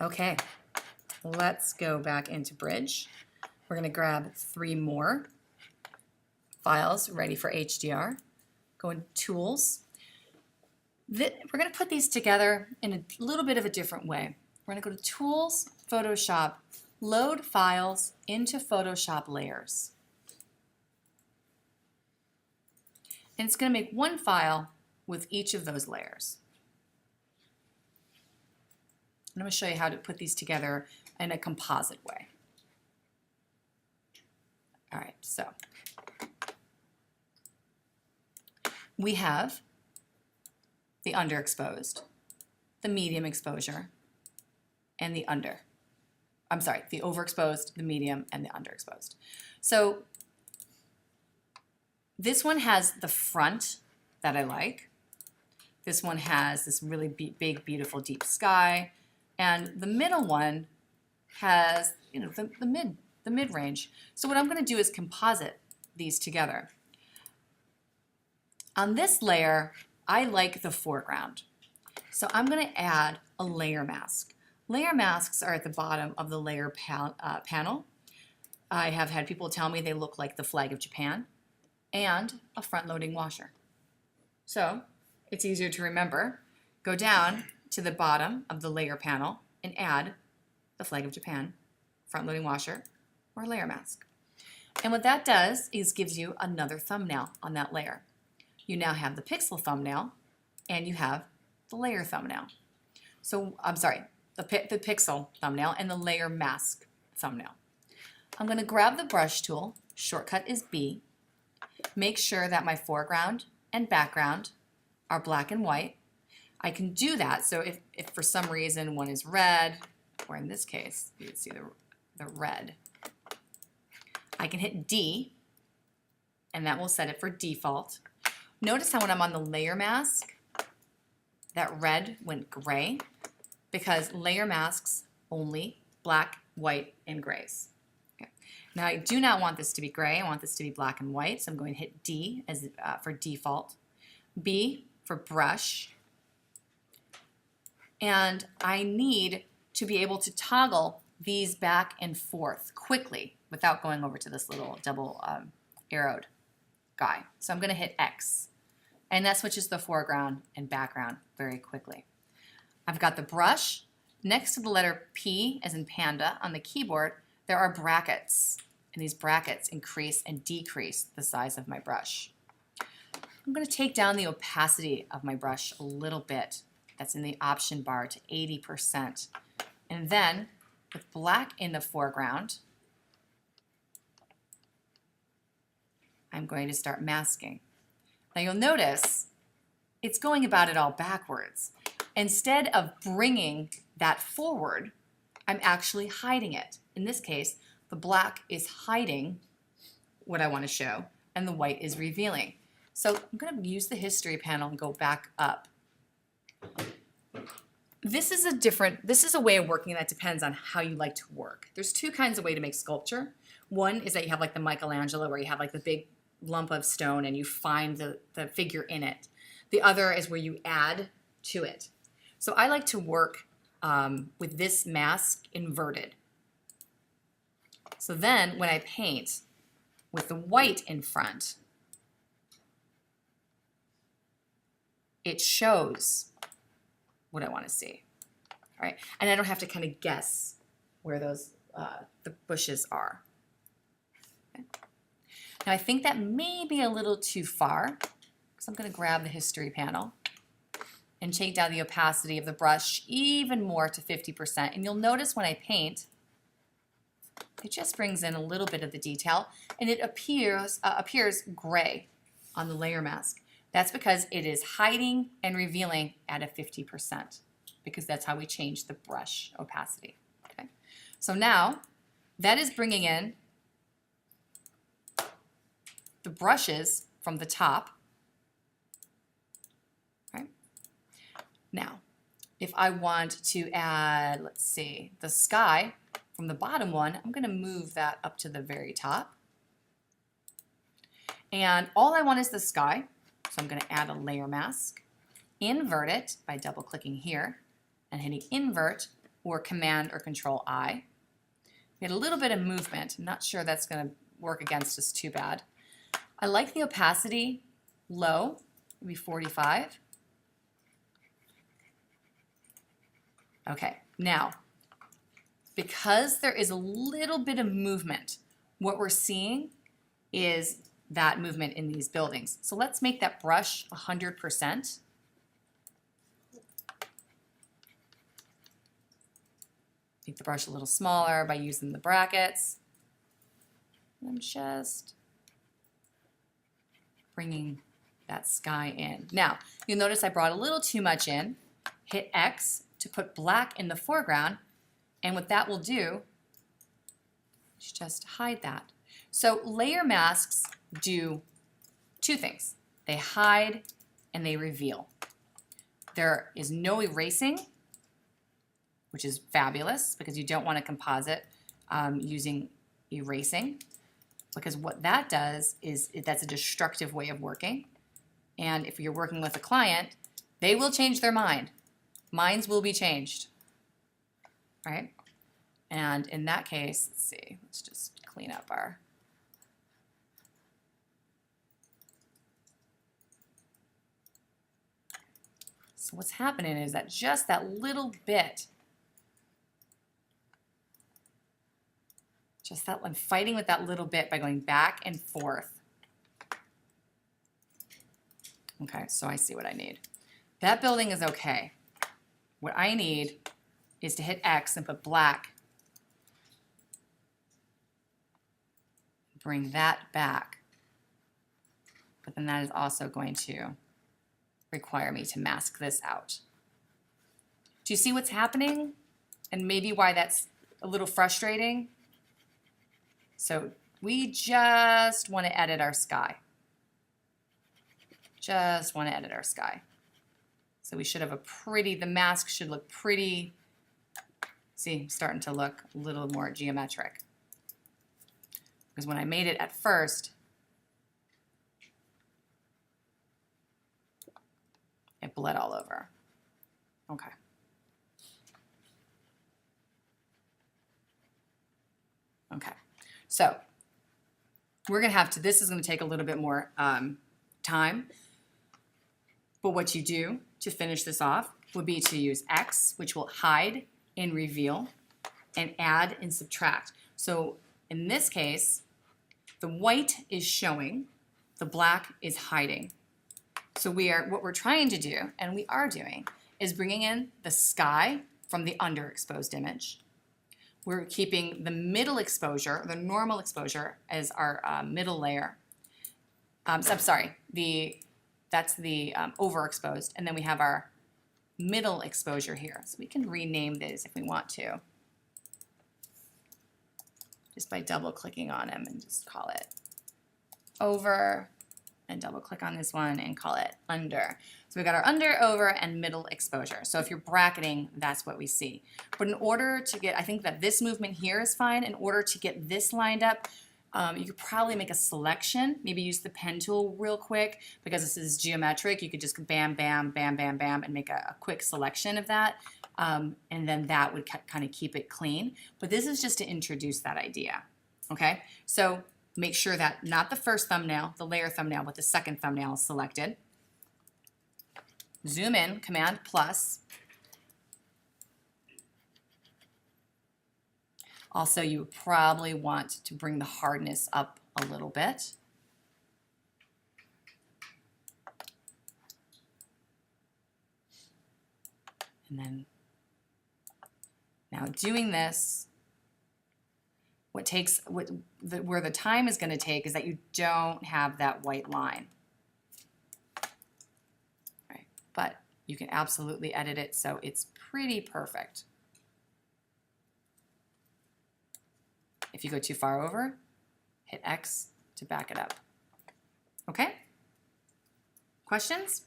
Okay, let's go back into Bridge. We're going to grab 3 more files ready for HDR. Go into Tools. We're going to put these together in a little bit of a different way. We're going to go to Tools, Photoshop, Load Files into Photoshop Layers. And it's going to make one file with each of those layers. I'm going to show you how to put these together in a composite way. All right, so we have the underexposed, the medium exposure, and the the overexposed, the medium, and the underexposed. So this one has the front that I like. This one has this really big, beautiful, deep sky. And the middle one has, the mid-range. So what I'm going to do is composite these together. On this layer, I like the foreground. So I'm going to add a layer mask. Layer masks are at the bottom of the layer panel. I have had people tell me they look like the flag of Japan and a front-loading washer. So it's easier to remember. Go down to the bottom of the layer panel and add the flag of Japan, front-loading washer, or layer mask. And what that does is gives you another thumbnail on that layer. You now have the pixel thumbnail and you have the layer thumbnail. So, I'm sorry, the pixel thumbnail and the layer mask thumbnail. I'm going to grab the brush tool, shortcut is B, make sure that my foreground and background are black and white. I can do that, so if for some reason one is red, or in this case, you can see the red, I can hit D, and that will set it for default. Notice how when I'm on the layer mask, that red went gray, because layer masks only black, white, and grays. Okay. Now I do not want this to be gray, I want this to be black and white, so I'm going to hit D as for default, B for brush, and I need to be able to toggle these back and forth quickly without going over to this little double arrowed guy. So I'm going to hit X, and that switches the foreground and background very quickly. I've got the brush. Next to the letter P, as in panda, on the keyboard, there are brackets, and these brackets increase and decrease the size of my brush. I'm going to take down the opacity of my brush a little bit. That's in the option bar to 80%. And then, with black in the foreground, I'm going to start masking. Now you'll notice it's going about it all backwards. Instead of bringing that forward, I'm actually hiding it. In this case, the black is hiding what I want to show, and the white is revealing. So I'm going to use the history panel and go back up. This is a way of working that depends on how you like to work. There's 2 kinds of way to make sculpture. One is that you have like the Michelangelo, where you have like the big lump of stone and you find the figure in it. The other is where you add to it. So I like to work with this mask inverted. So then when I paint with the white in front, it shows what I want to see. All right, and I don't have to kind of guess where those the bushes are. Okay. Now I think that may be a little too far, so I'm going to grab the history panel and take down the opacity of the brush even more to 50%. And you'll notice when I paint, it just brings in a little bit of the detail, and it appears gray on the layer mask. That's because it is hiding and revealing at a 50%, because that's how we change the brush opacity. Okay. So now that is bringing in the brushes from the top. Right. Now, if I want to add, let's see, the sky from the bottom one, I'm going to move that up to the very top. And all I want is the sky. So I'm going to add a layer mask, invert it by double clicking here and hitting invert or Command or Control I. We had a little bit of movement. I'm not sure that's going to work against us too bad. I like the opacity low, maybe 45. Okay, now, because there is a little bit of movement, what we're seeing is that movement in these buildings. So let's make that brush 100%. Make the brush a little smaller by using the brackets. I'm just bringing that sky in. Now, you'll notice I brought a little too much in. Hit X to put black in the foreground, and what that will do is just hide that. So layer masks do two things. They hide and they reveal. There is no erasing, which is fabulous because you don't want to composite using erasing, because what that does is that's a destructive way of working. And if you're working with a client, they will change their mind. Minds will be changed, right? And in that case, let's see, let's just clean up our. So what's happening is that just that little bit, just that, I'm fighting with that little bit by going back and forth. Okay, so I see what I need. That building is okay. What I need is to hit X and put black. Bring that back. But then that is also going to require me to mask this out. Do you see what's happening? And maybe why that's a little frustrating? So we just want to edit our sky. Just want to edit our sky. So we should have a pretty, the mask should look pretty, see, starting to look a little more geometric. Because when I made it at first, it bled all over. Okay. Okay. So we're going to have to, this is going to take a little bit more time. But what you do to finish this off would be to use X, which will hide and reveal, and add and subtract. So in this case, the white is showing, the black is hiding. So what we're trying to do, and we are doing, is bringing in the sky from the underexposed image. We're keeping the middle exposure, the normal exposure, as our middle layer. I'm sorry, that's the overexposed, and then we have our middle exposure here. So we can rename these if we want to, just by double clicking on them and just call it over, and double click on this one and call it under. So we've got our under, over, and middle exposure. So if you're bracketing, that's what we see. But in order to get, I think that this movement here is fine. In order to get this lined up, you could probably make a selection, maybe use the pen tool real quick, because this is geometric. You could just bam, bam, bam, bam, bam, and make a quick selection of that. And then that would kind of keep it clean. But this is just to introduce that idea, okay? So make sure that not the first thumbnail, the layer thumbnail, but the second thumbnail is selected. Zoom in, Command plus. Also, you would probably want to bring the hardness up a little bit. And then, now doing this, where the time is going to take is that you don't have that white line. Right. But you can absolutely edit it so it's pretty perfect. If you go too far over, hit X to back it up. Okay? Questions?